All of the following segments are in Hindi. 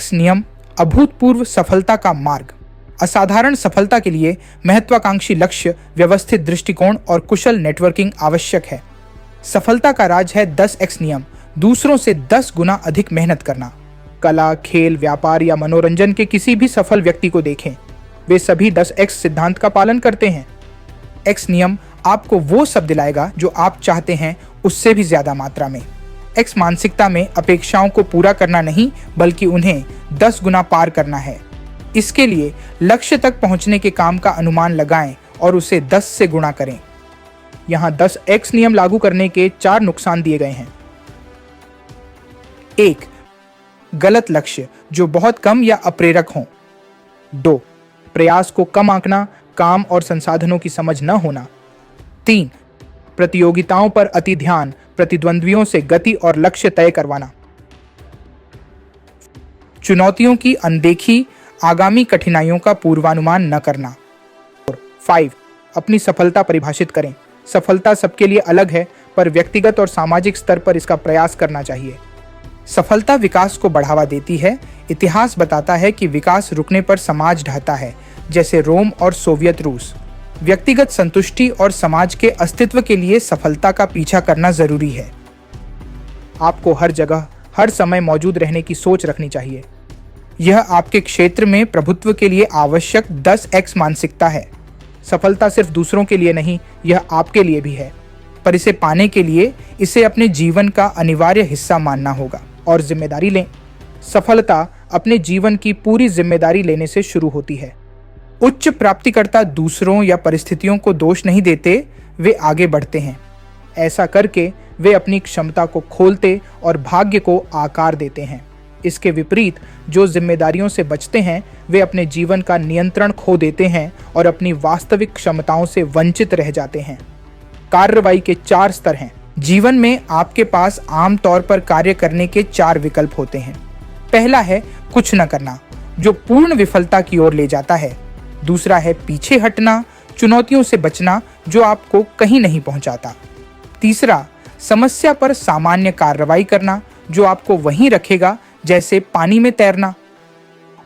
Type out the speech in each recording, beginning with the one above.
10x नियम, अभूतपूर्व सफलता का मार्ग। असाधारण सफलता के लिए महत्वाकांक्षी लक्ष्य, व्यवस्थित दृष्टिकोण और कुशल नेटवर्किंग आवश्यक है। सफलता का राज है 10x नियम, दूसरों से 10 गुना अधिक मेहनत करना। कला, खेल, व्यापार या मनोरंजन के किसी भी सफल व्यक्ति को देखें, वे सभी 10x सिद्धांत का पालन करते हैं। X नियम आपको वो सब दिलाएगा जो आप चाहते हैं, उससे भी ज्यादा मात्रा में। X मानसिकता में अपेक्षाओं को पूरा करना नहीं, बल्कि उन्हें 10 गुना पार करना है। इसके लिए लक्ष्य तक पहुंचने के काम का अनुमान लगाएं और उसे 10 से गुणा करें। यहाँ 10x नियम लागू करने के 4 नुकसान दिए गए हैं। 1. गलत लक्ष्य जो बहुत कम या अप्रेरक हों। 2. प्रयास को कम आंकना, काम और संसाधनों की समझ न होना। 3. प्रतियोगिताओं पर अति ध्यान, प्रतिद्वंद्वियों से गति और लक्ष्य तय करवाना। चुनौतियों की अनदेखी, आगामी कठिनाइयों का पूर्वानुमान न करना। 5. अपनी सफलता परिभाषित करें। सफलता सबके लिए अलग है, पर व्यक्तिगत और सामाजिक स्तर पर इसका प्रयास करना चाहिए। सफलता विकास को बढ़ावा देती है। इतिहास बताता है कि विकास रुकने पर समाज ढहता है, जैसे रोम और सोवियत रूस। व्यक्तिगत संतुष्टि और समाज के अस्तित्व के लिए सफलता का पीछा करना जरूरी है। आपको हर जगह, हर समय मौजूद रहने की सोच रखनी चाहिए। यह आपके क्षेत्र में प्रभुत्व के लिए आवश्यक 10x मानसिकता है। सफलता सिर्फ दूसरों के लिए नहीं, यह आपके लिए भी है, पर इसे पाने के लिए इसे अपने जीवन का अनिवार्य हिस्सा मानना होगा और जिम्मेदारी लें। सफलता अपने जीवन की पूरी जिम्मेदारी लेने से शुरू होती है। उच्च प्राप्तिकर्ता दूसरों या परिस्थितियों को दोष नहीं देते, वे आगे बढ़ते हैं। ऐसा करके वे अपनी क्षमता को खोलते और भाग्य को आकार देते हैं। इसके विपरीत जो जिम्मेदारियों से बचते हैं, वे अपने जीवन का नियंत्रण खो देते हैं और अपनी वास्तविक क्षमताओं से वंचित रह जाते हैं। कार्रवाई के 4 स्तर हैं। जीवन में आपके पास आम तौर पर कार्य करने के 4 विकल्प होते हैं। पहला है कुछ न करना, जो पूर्ण विफलता की ओर ले जाता है। दूसरा है पीछे हटना, चुनौतियों से बचना, जो आपको कहीं नहीं पहुंचाता। तीसरा, समस्या पर सामान्य कार्रवाई करना, जो आपको वहीं रखेगा जैसे पानी में तैरना।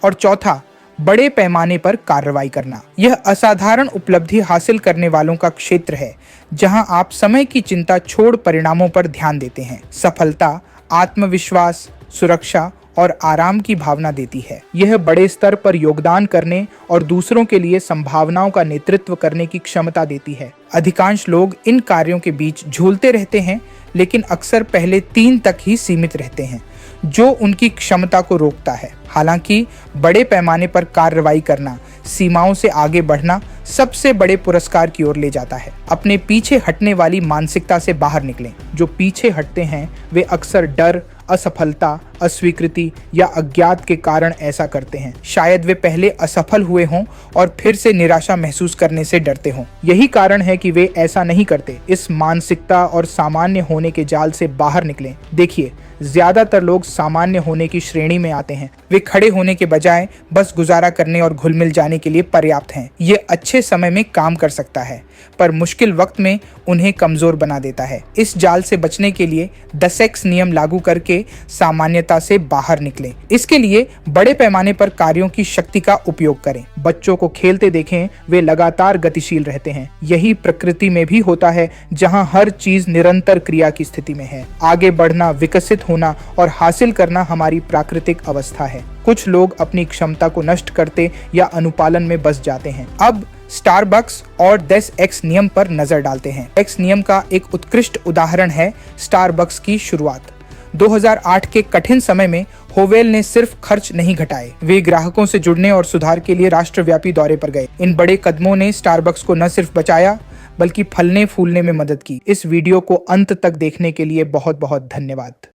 और चौथा, बड़े पैमाने पर कार्रवाई करना। यह असाधारण उपलब्धि हासिल करने वालों का क्षेत्र है, जहां आप समय की चिंता छोड़ परिणामों पर ध्यान देते हैं। सफलता आत्मविश्वास, सुरक्षा और आराम की भावना देती है। यह बड़े स्तर पर योगदान करने और दूसरों के लिए संभावनाओं का नेतृत्व करने की क्षमता देती है। अधिकांश लोग इन कार्यों के बीच झूलते रहते हैं, लेकिन अक्सर पहले 3 तक ही सीमित रहते हैं, जो उनकी क्षमता को रोकता है। हालांकि बड़े पैमाने पर कार्रवाई करना, सीमाओं से आगे बढ़ना सबसे बड़े पुरस्कार की ओर ले जाता है। अपने पीछे हटने वाली मानसिकता से बाहर निकलें। जो पीछे हटते हैं, वे अक्सर डर, असफलता, अस्वीकृति या अज्ञात के कारण ऐसा करते हैं। शायद वे पहले असफल हुए हों और फिर से निराशा महसूस करने से डरते हों। यही कारण है कि वे ऐसा नहीं करते। इस मानसिकता और सामान्य होने के जाल से बाहर निकलें। देखिए, ज्यादातर लोग सामान्य होने की श्रेणी में आते हैं। वे खड़े होने के बजाय बस गुजारा करने और घुल मिल जाने के लिए पर्याप्त हैं। ये अच्छे समय में काम कर सकता है, पर मुश्किल वक्त में उन्हें कमजोर बना देता है। इस जाल से बचने के लिए 10x नियम लागू करके सामान्यता से बाहर निकलें। इसके लिए बड़े पैमाने पर कार्यों की शक्ति का उपयोग करें। बच्चों को खेलते देखें, वे लगातार गतिशील रहते हैं। यही प्रकृति में भी होता है, जहां हर चीज निरंतर क्रिया की स्थिति में है। आगे बढ़ना, विकसित होना और हासिल करना हमारी प्राकृतिक अवस्था है। कुछ लोग अपनी क्षमता को नष्ट करते या अनुपालन में बस जाते हैं। अब स्टारबक्स और 10x नियम पर नजर डालते हैं। X नियम का एक उत्कृष्ट उदाहरण है स्टारबक्स की शुरुआत। 2008 के कठिन समय में होवेल ने सिर्फ खर्च नहीं घटाए, वे ग्राहकों से जुड़ने और सुधार के लिए राष्ट्रव्यापी दौरे पर गए। इन बड़े कदमों ने स्टारबक्स को न सिर्फ बचाया, बल्कि फलने फूलने में मदद की। इस वीडियो को अंत तक देखने के लिए बहुत बहुत धन्यवाद।